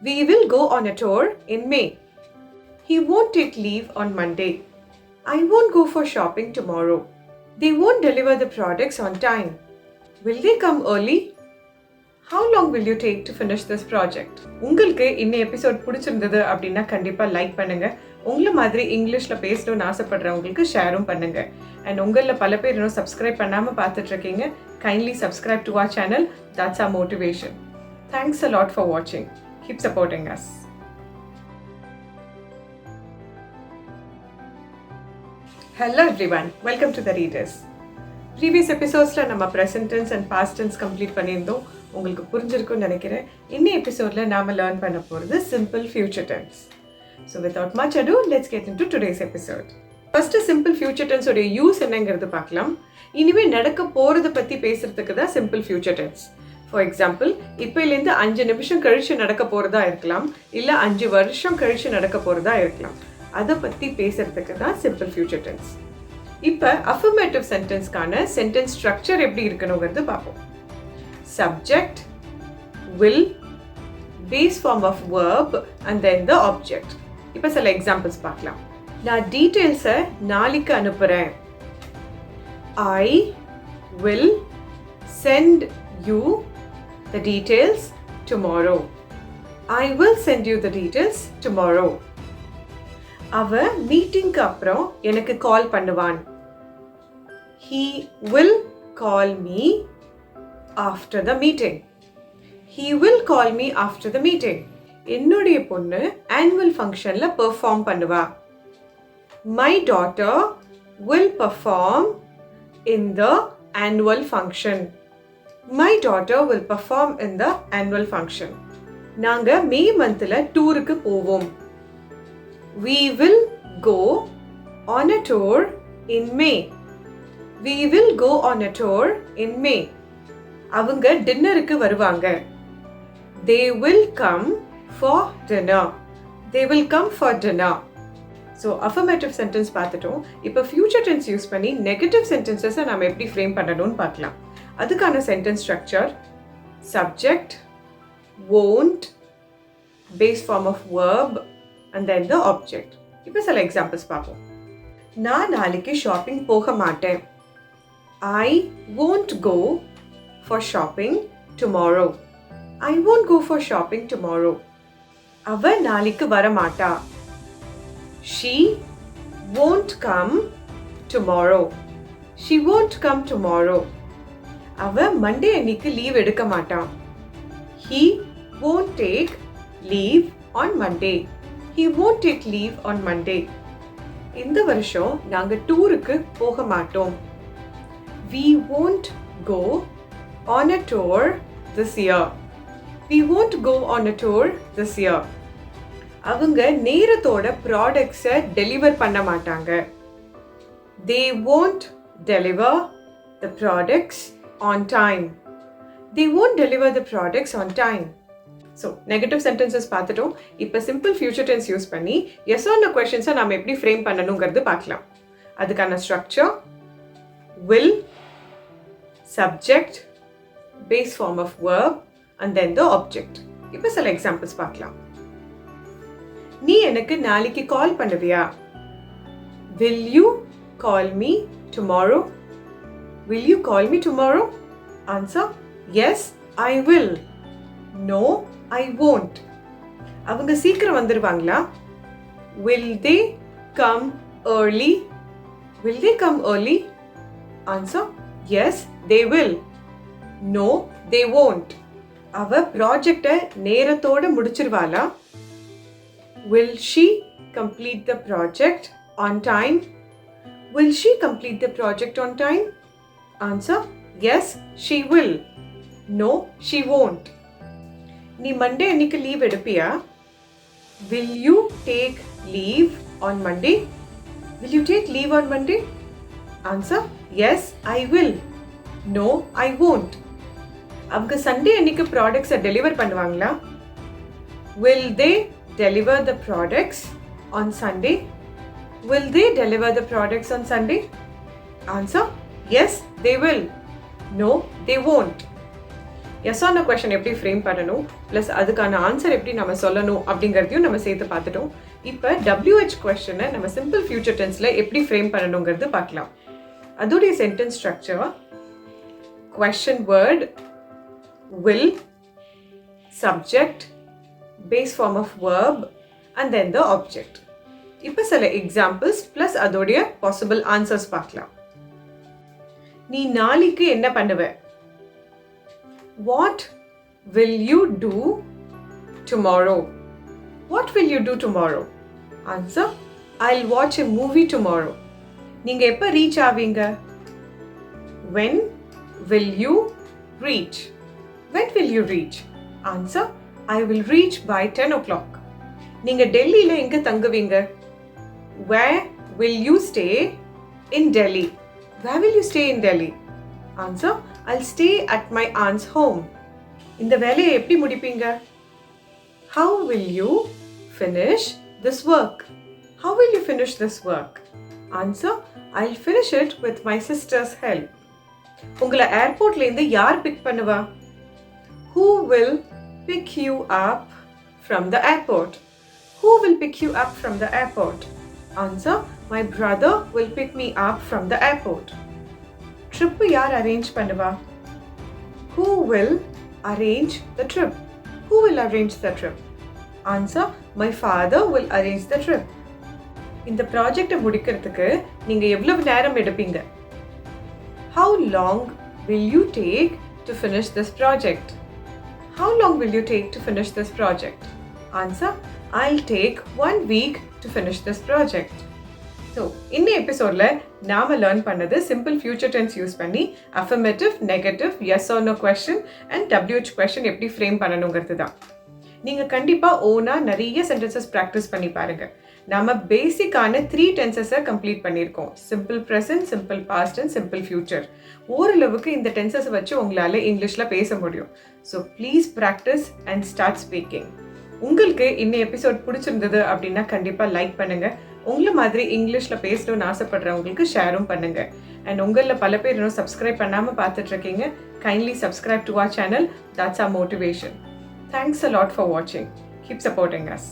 We will go on a tour in May. He won't take leave on Monday. I won't go for shopping tomorrow. They won't deliver the products on time. Will they come early? How long will you take to finish this project? உங்களுக்கு இந்த episode பிடிச்சிருந்தது அப்படின்னா கண்டிப்பா like பண்ணுங்க. உங்களை மாதிரி இங்கிலீஷ்ல பேசணும்னு ஆசைப்படுறவங்களுக்கு ஷேரும் பண்ணுங்க. அண்ட் உங்களில் பல பேர் இன்னும் சப்ஸ்கிரைப் பண்ணாம பார்த்துட்டு இருக்கீங்க. Kindly subscribe to our channel. That's our motivation. Thanks a lot for watching. Keep supporting us. Hello everyone. Welcome to the Readers. Previous episodes-ல நம்ம present tense and past tense complete பண்ணியிருந்தோம். உங்களுக்கு புரிஞ்சிருக்கும்னு நினைக்கிறேன். இந்த எபிசோட்ல நாம லேர்ன் பண்ண போறது simple future tense. So without much ado, let's get into today's episode. First simple future tense உடைய யூஸ் என்னங்கிறது பார்க்கலாம். இனிமே நடக்க போறத பத்தி பேசுறதுக்கு தான் simple future tense. For example, இப்பையிலேருந்து 5 நிமிஷம் கழிச்சு நடக்க போறதா இருக்கலாம், இல்ல 5 வருஷம் கழிச்சு நடக்க போறதா இருக்கலாம். அதை பத்தி பேசுறதுக்கு தான் simple future tense. இப்ப affirmative sentenceக்கான sentence structure எப்படி இருக்கணுங்கிறது பார்ப்போம். Subject, will, base form of verb and then the object. இப்ப சில examples பார்க்கலாம். நான் டீடைல்ஸை நாளைக்கு அனுப்புறேன். I will send you the details tomorrow. I will send you the details tomorrow. அவ மீட்டிங்க்கு அப்புறம் எனக்கு கால் பண்ணுவான். He will call me after the meeting. He will call me after the meeting. என்னுடைய பொண்ணு annual functionல perform பண்ணுவா. My daughter will perform in the annual function. My daughter will perform in the annual function. நாங்க மே மந்த்ல டூருக்கு போவோம். We will go on a tour in May. We will go on a tour in May. அவங்க டின்னருக்கு வருவாங்க. They will come for dinner. They will come for dinner. So affirmative sentence பார்த்துட்டோம். இப்போ future tense use பண்ணி negative sentences நாம எப்படி frame பண்ணணும்னு பார்க்கலாம். அதுக்கான sentence structure subject, won't, base form of verb and then the object. இப்போ சில examples பார்ப்போம். நான் நாளைக்கு ஷாப்பிங் போக மாட்டேன். I won't go for shopping tomorrow. I won't go for shopping tomorrow. அவ நாளைக்கு வர மாட்டா. She won't come tomorrow. She won't come tomorrow. அவ மண்டே அன்னைக்கு லீவ் எடுக்க மாட்டான். He won't take leave on Monday. He won't take leave on Monday. இந்த வருஷம் நாங்க டூருக்கு போக மாட்டோம். We won't go on a tour this year. We won't go on a tour this year. அவங்க நேரத்தோட ப்ராடக்ட்ஸை டெலிவர் பண்ண மாட்டாங்க. They won't deliver the products on time. They won't deliver the products on time. So negative sentences பார்த்துட்டோம். இப்போ simple future tense use பண்ணி yes or no questions-ஐ நாம எப்படி frame பண்ணணுங்கிறது பார்க்கலாம். அதுக்கான structure will, subject, base form of verb and then the object. இப்போ சில examples பார்க்கலாம். நீ எனக்கு நாளைக்கு கால் பண்ணுவியா? Will you call me tomorrow? Will you call me tomorrow? Answer: Yes, I will. No, I won't. அவங்க சீக்கிரம் வந்துருவாங்களா? Will they come early? Will they come early? Answer: Yes, they will. No, they won't. அவ ப்ராஜெக்டை நேரத்தோட முடிச்சிருவாளா? Will she complete the project on time? Will she complete the project on time? Answer: Yes, she will. No, she won't. நீ Monday அன்னைக்கு leave எடுப்பியா? Will you take leave on Monday? Will you take leave on Monday? Answer: Yes, I will. No, I won't. அவங்க Sunday அன்னைக்கு ப்ராடக்ட்ஸை deliver பண்ணுவாங்களா? Will they deliver the products on Sunday? Will they deliver the products on Sunday? Answer: Yes, they will. No, they won't. Yes or no question எப்படி frame பண்ணணும் plus அதுக்கான answer எப்படி நம்ம சொல்லணும் அப்படிங்கிறதையும் நம்ம சேர்த்து பார்த்துட்டோம். இப்போ WH கொஷனை நம்ம சிம்பிள் ஃபியூச்சர் டென்ஸில் எப்படி ஃப்ரேம் பண்ணணுங்கிறது பார்க்கலாம். அதோடைய sentence structure question word, will, subject, base form of verb and then the object. இப்போ சில எக்ஸாம்பிள்ஸ் ப்ளஸ் அதோடைய பாசிபிள் ஆன்சர்ஸ் பார்க்கலாம். நீ நாளைக்கு என்ன பண்ணுவ? What will you do tomorrow? What will you do tomorrow? Answer, I'll watch a movie tomorrow. நீங்க எப்ப ரீச் ஆவீங்க? When will you reach? When will you reach? Answer, I will reach by 10 o'clock. நீங்க டெல்லியில எங்க தங்குவீங்க? Where will you stay in Delhi? Where will you stay in Delhi? Answer, I'll stay at my aunt's home. இந்த வேலையை எப்படி முடிப்பீங்க? How will you finish this work? How will you finish this work? Answer, I'll finish it with my sister's help. உங்களை ஏர்போர்ட்ல இருந்து யார் big பண்ணுவா? Who will pick you up from the airport? Who will pick you up from the airport? Answer, my brother will pick me up from the airport. Trip யார் arrange பண்ணுவா? Who will arrange the trip? Who will arrange the trip? Answer, my father will arrange the trip. இந்த ப்ராஜெக்டை முடிக்கிறதுக்கு நீங்க எவ்வளவு நேரம் எடுப்பீங்க? How long will you take to finish this project? How long will you take to finish this project? Answer, I'll take 1 week to finish this project. So, இந்த எபிசோட்ல நாம லேர்ன் பண்ணது சிம்பிள் ஃபியூச்சர் டென்ஸ் யூஸ் பண்ணி affirmative, negative, yes or no question and WH question எப்படி frame பண்ணணுங்கிறது தான். நீங்க கண்டிப்பா ஓனா நிறைய சென்டென்சஸ் ப்ராக்டிஸ் பண்ணி பாருங்க. நாம பேசிக்கான 3 டென்சஸை கம்ப்ளீட் பண்ணியிருக்கோம். Simple present, simple past and simple future. ஓரளவுக்கு இந்த டென்சஸை வச்சு உங்களால் இங்கிலீஷில் பேச முடியும். So please practice and start speaking. உங்களுக்கு இந்த எபிசோட் பிடிச்சிருந்தது அப்படின்னா கண்டிப்பாக லைக் பண்ணுங்கள். உங்களை மாதிரி இங்கிலீஷில் பேசணும்னு ஆசைப்படுறவங்களுக்கு ஷேரும் பண்ணுங்கள். அண்ட் உங்களில் பல பேர் இன்னும் சப்ஸ்கிரைப் பண்ணாமல் பார்த்துட்ருக்கீங்க. Kindly subscribe to our channel. That's our motivation. Thanks a lot for watching. Keep supporting us.